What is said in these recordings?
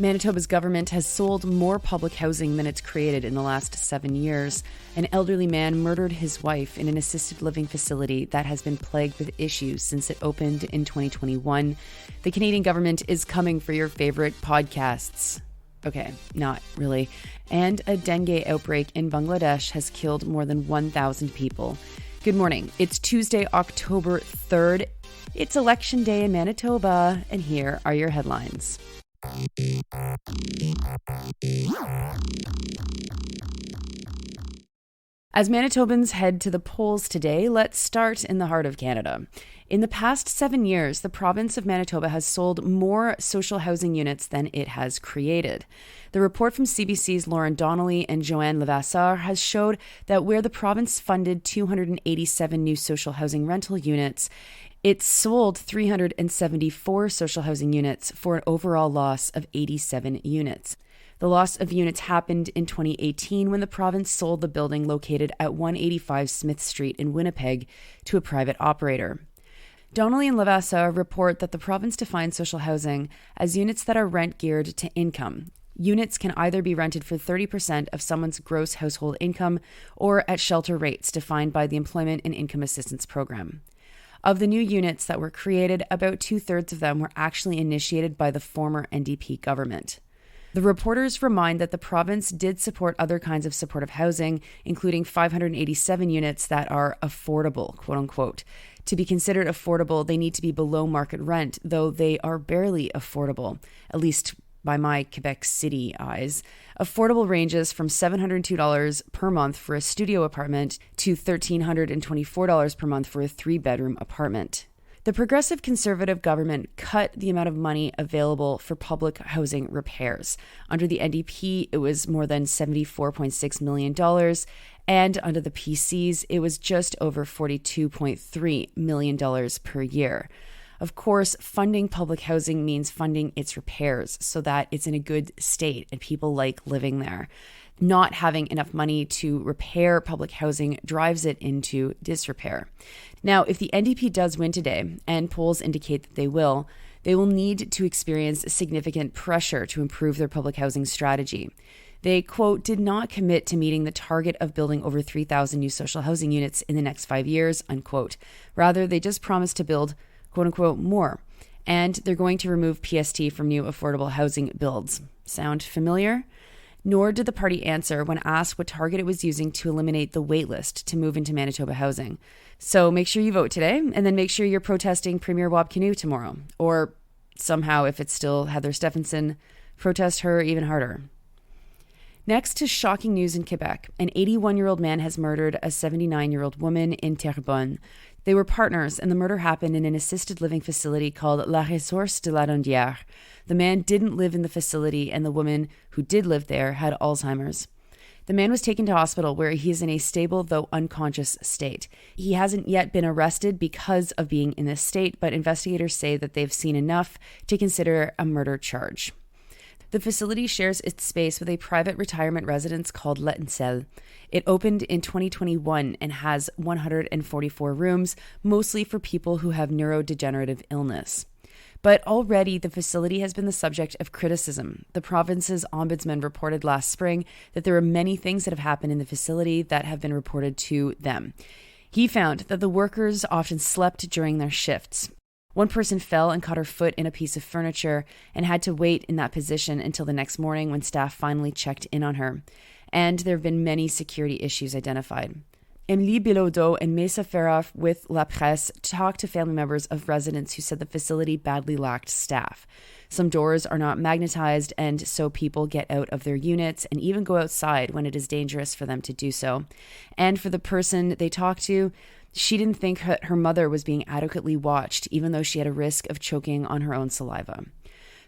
Manitoba's government has sold more public housing than it's created in the last 7 years. An elderly man murdered his wife in an assisted living facility that has been plagued with issues since it opened in 2021. The Canadian government is coming for your favorite podcasts. Okay, not really. And a dengue outbreak in Bangladesh has killed more than 1,000 people. Good morning. It's Tuesday, October 3rd. It's Election Day in Manitoba, and here are your headlines. As Manitobans head to the polls today, let's start in the heart of Canada. In the past 7 years, the province of Manitoba has sold more social housing units than it has created. The report from CBC's Lauren Donnelly and Joanne Levasseur has showed that where the province funded 287 new social housing rental units, it sold 374 social housing units for an overall loss of 87 units. The loss of units happened in 2018 when the province sold the building located at 185 Smith Street in Winnipeg to a private operator. Donnelly and Levasseur report that the province defines social housing as units that are rent-geared to income. Units can either be rented for 30% of someone's gross household income or at shelter rates defined by the Employment and Income Assistance Program. Of the new units that were created, about 2/3 of them were actually initiated by the former NDP government. The reporters remind that the province did support other kinds of supportive housing, including 587 units that are affordable, quote unquote. To be considered affordable, they need to be below market rent, though they are barely affordable, at least by my Quebec City eyes. Affordable ranges from $702 per month for a studio apartment to $1,324 per month for a 3-bedroom apartment. The Progressive Conservative government cut the amount of money available for public housing repairs. Under the NDP, it was more than $74.6 million, and under the PCs, it was just over $42.3 million per year. Of course, funding public housing means funding its repairs so that it's in a good state and people like living there. Not having enough money to repair public housing drives it into disrepair. Now, if the NDP does win today, and polls indicate that they will need to experience significant pressure to improve their public housing strategy. They, quote, did not commit to meeting the target of building over 3,000 new social housing units in the next 5 years, unquote. Rather, they just promised to build, quote unquote, more. And they're going to remove PST from new affordable housing builds. Sound familiar? Nor did the party answer when asked what target it was using to eliminate the waitlist to move into Manitoba housing. So make sure you vote today, and then make sure you're protesting Premier Wab Kinew tomorrow. Or somehow, if it's still Heather Stephenson, protest her even harder. Next to shocking news in Quebec, an 81-year-old man has murdered a 79-year-old woman in Terrebonne. They were partners, and the murder happened in an assisted living facility called La Ressource de la Rondière. The man didn't live in the facility, and the woman who did live there had Alzheimer's. The man was taken to hospital where he is in a stable, though unconscious state. He hasn't yet been arrested because of being in this state, but investigators say that they've seen enough to consider a murder charge. The facility shares its space with a private retirement residence called L'Etincelle. It opened in 2021 and has 144 rooms, mostly for people who have neurodegenerative illness. But already the facility has been the subject of criticism. The province's ombudsman reported last spring that there are many things that have happened in the facility that have been reported to them. He found that the workers often slept during their shifts. One person fell and caught her foot in a piece of furniture and had to wait in that position until the next morning when staff finally checked in on her. And there have been many security issues identified. Emily Bilodeau and Mesa Farah with La Presse talked to family members of residents who said the facility badly lacked staff. Some doors are not magnetized, and so people get out of their units and even go outside when it is dangerous for them to do so. And for the person they talked to, she didn't think her mother was being adequately watched, even though she had a risk of choking on her own saliva.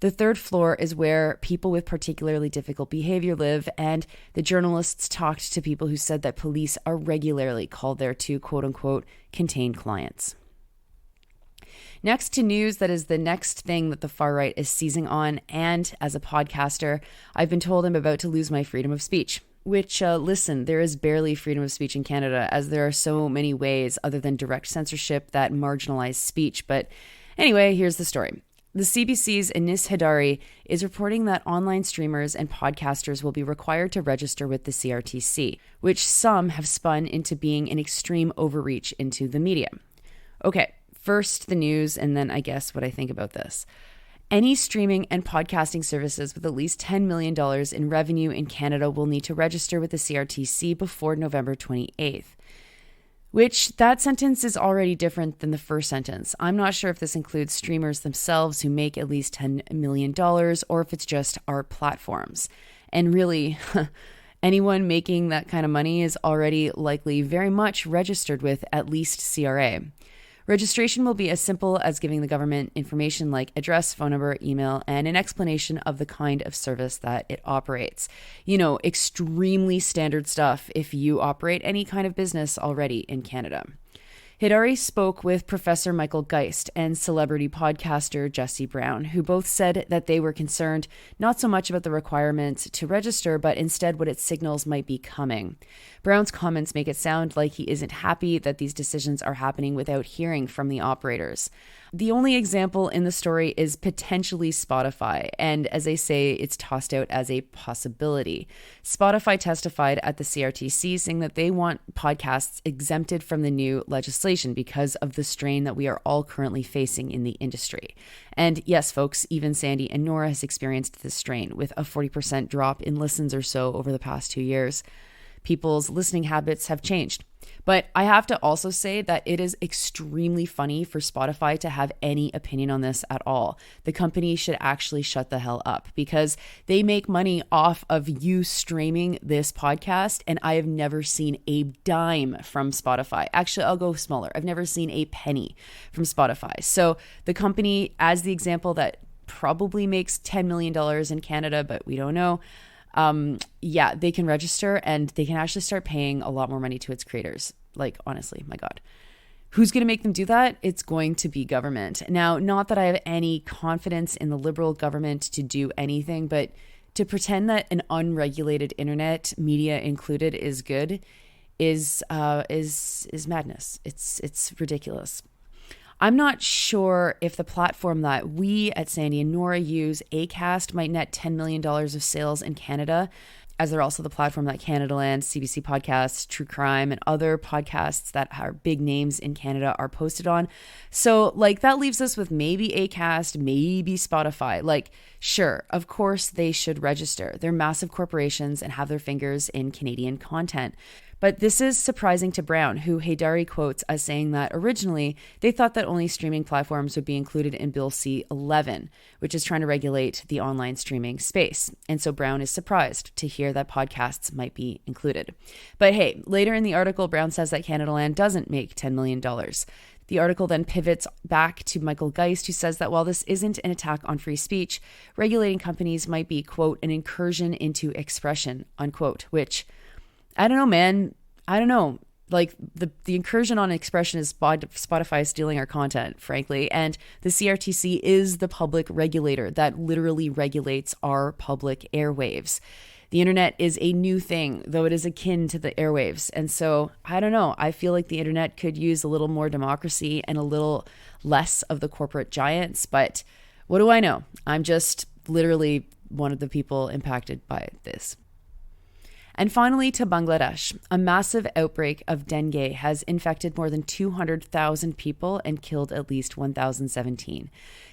The third floor is where people with particularly difficult behavior live, and the journalists talked to people who said that police are regularly called there to, quote-unquote, contain clients. Next to news that is the next thing that the far right is seizing on, and as a podcaster, I've been told I'm about to lose my freedom of speech. Which, listen, there is barely freedom of speech in Canada, as there are so many ways other than direct censorship that marginalize speech. But anyway, here's the story. The CBC's Anis Hidari is reporting that online streamers and podcasters will be required to register with the CRTC, which some have spun into being an extreme overreach into the media. Okay, first the news, and then I guess what I think about this. Any streaming and podcasting services with at least $10 million in revenue in Canada will need to register with the CRTC before November 28th. Which, that sentence is already different than the first sentence. I'm not sure if this includes streamers themselves who make at least $10 million or if it's just our platforms. And really, anyone making that kind of money is already likely very much registered with at least CRA. Registration will be as simple as giving the government information like address, phone number, email, and an explanation of the kind of service that it operates. You know, extremely standard stuff if you operate any kind of business already in Canada. Hidari spoke with Professor Michael Geist and celebrity podcaster Jesse Brown, who both said that they were concerned not so much about the requirement to register, but instead what its signals might be coming. Brown's comments make it sound like he isn't happy that these decisions are happening without hearing from the operators. The only example in the story is potentially Spotify, and as they say, it's tossed out as a possibility. Spotify testified at the CRTC saying that they want podcasts exempted from the new legislation because of the strain that we are all currently facing in the industry. And yes, folks, even Sandy and Nora has experienced this strain with a 40% drop in listens or so over the past 2 years. People's listening habits have changed. But I have to also say that it is extremely funny for Spotify to have any opinion on this at all. The company should actually shut the hell up because they make money off of you streaming this podcast, and I have never seen a dime from Spotify. Actually, I'll go smaller. I've never seen a penny from Spotify. So the company, as the example that probably makes $10 million in Canada, but we don't know, they can register and they can actually start paying a lot more money to its creators. Like, honestly, my God. Who's going to make them do that? It's going to be government. Now, not that I have any confidence in the Liberal government to do anything, but to pretend that an unregulated internet, media included, is good is madness. It's ridiculous. I'm not sure if the platform that we at Sandy and Nora use, Acast, might net $10 million of sales in Canada, as they're also the platform that Canadaland, CBC Podcasts, True Crime, and other podcasts that are big names in Canada are posted on. So, that leaves us with maybe Acast, maybe Spotify. Sure, of course they should register. They're massive corporations and have their fingers in Canadian content. But this is surprising to Brown, who Hidari quotes as saying that originally they thought that only streaming platforms would be included in Bill C-11, which is trying to regulate the online streaming space. And so Brown is surprised to hear that podcasts might be included. But hey, later in the article, Brown says that Canadaland doesn't make $10 million. The article then pivots back to Michael Geist, who says that while this isn't an attack on free speech, regulating companies might be, quote, an incursion into expression, unquote, which, I don't know, man. I don't know. The incursion on expression is Spotify stealing our content, frankly. And the CRTC is the public regulator that literally regulates our public airwaves. The internet is a new thing, though it is akin to the airwaves. And so, I don't know. I feel like the internet could use a little more democracy and a little less of the corporate giants. But what do I know? I'm just literally one of the people impacted by this. And finally, to Bangladesh. A massive outbreak of dengue has infected more than 200,000 people and killed at least 1,017.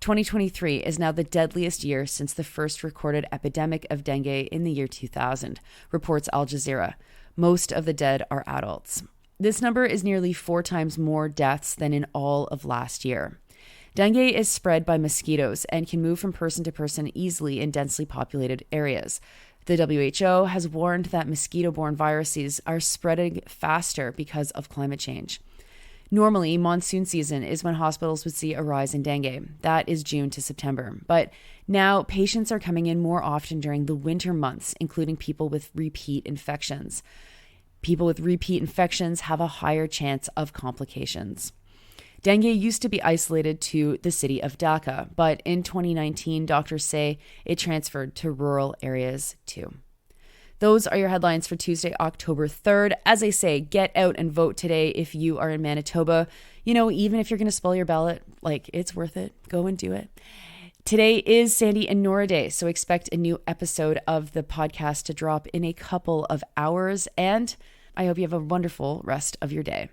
2023 is now the deadliest year since the first recorded epidemic of dengue in the year 2000, reports Al Jazeera. Most of the dead are adults. This number is nearly 4 times more deaths than in all of last year. Dengue is spread by mosquitoes and can move from person to person easily in densely populated areas. The WHO has warned that mosquito-borne viruses are spreading faster because of climate change. Normally, monsoon season is when hospitals would see a rise in dengue. That is June to September. But now patients are coming in more often during the winter months, including people with repeat infections. People with repeat infections have a higher chance of complications. Dengue used to be isolated to the city of Dhaka, but in 2019, doctors say it transferred to rural areas too. Those are your headlines for Tuesday, October 3rd. As I say, get out and vote today if you are in Manitoba. Even if you're going to spoil your ballot, it's worth it. Go and do it. Today is Sandy and Nora Day, so expect a new episode of the podcast to drop in a couple of hours, and I hope you have a wonderful rest of your day.